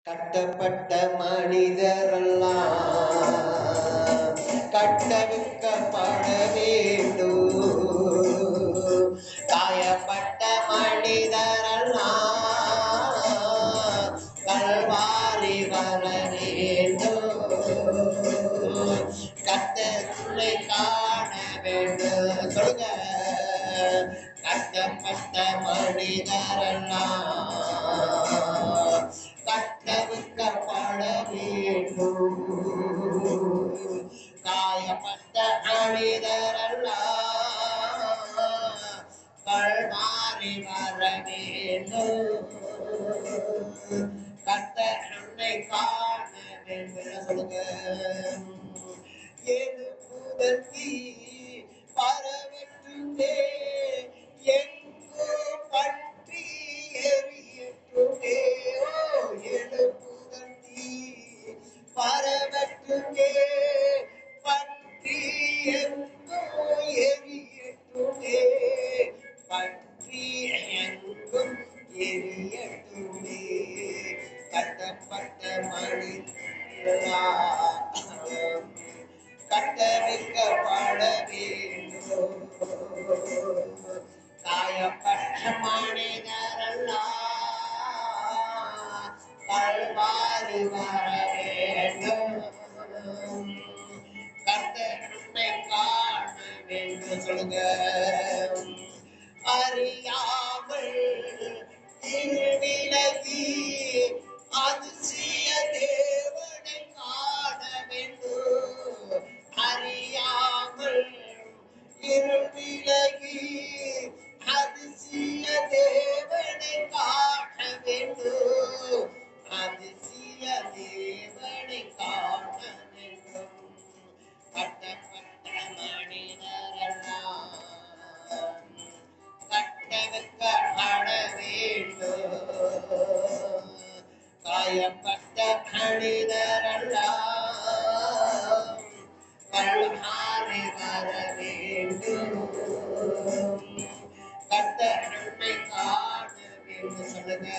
கட்டப்பட்ட மனிதரெல்லாம் கட்டவிழ்க்கப்பட வேண்டும். காயப்பட்ட மனிதரெல்லாம் கல்வாரி வர வேண்டும். கர்த்தரை காண வேண்டும். சொல்லுங்க. கட்டப்பட்ட மனிதரெல்லாம் கட்டவிழ்க்கப்பட வேண்டும். காயப்பட்ட மனிதரெல்லாம் கல்வாரி வர வேண்டும். கர்த்தர் நம்மை காண வேண்டும். சொல்லுங்க. எது புதத்தி பரவற்றுமே, எங்கோ பற்றி எரியற்றுமே. எது புதத்தி பரவற்றுமே, பற்றி எங்கோ எரியற்றுமே. பற்றி எங்கும் எரியட்டுமே. கட்டப்பட்ட மனிதரெல்லாம் கட்டவிழ்க்கப்பட வேண்டும். காயப்பட்ட மனிதரெல்லாம் கல்வாரி வர வேண்டும். கர்த்தர் நம்மை காண வேண்டும். சொல்லுங்க. அறியாமல் விலகி அதிசய தேவனை காண வேண்டும். அறியாமல் விலகி அதிசய தேவனை காண வேண்டும். அதிசய தேவனை காண வேண்டும். கட்டப்பட்ட மனிதரெல்லாம் கட்டவிழ்க்கப்பட வேண்டும். காயப்பட்ட மனிதரெல்லாம் கல்வாரி வர வேண்டும். கர்த்தர் நம்மை காண வேண்டும். சொல்லுங்க.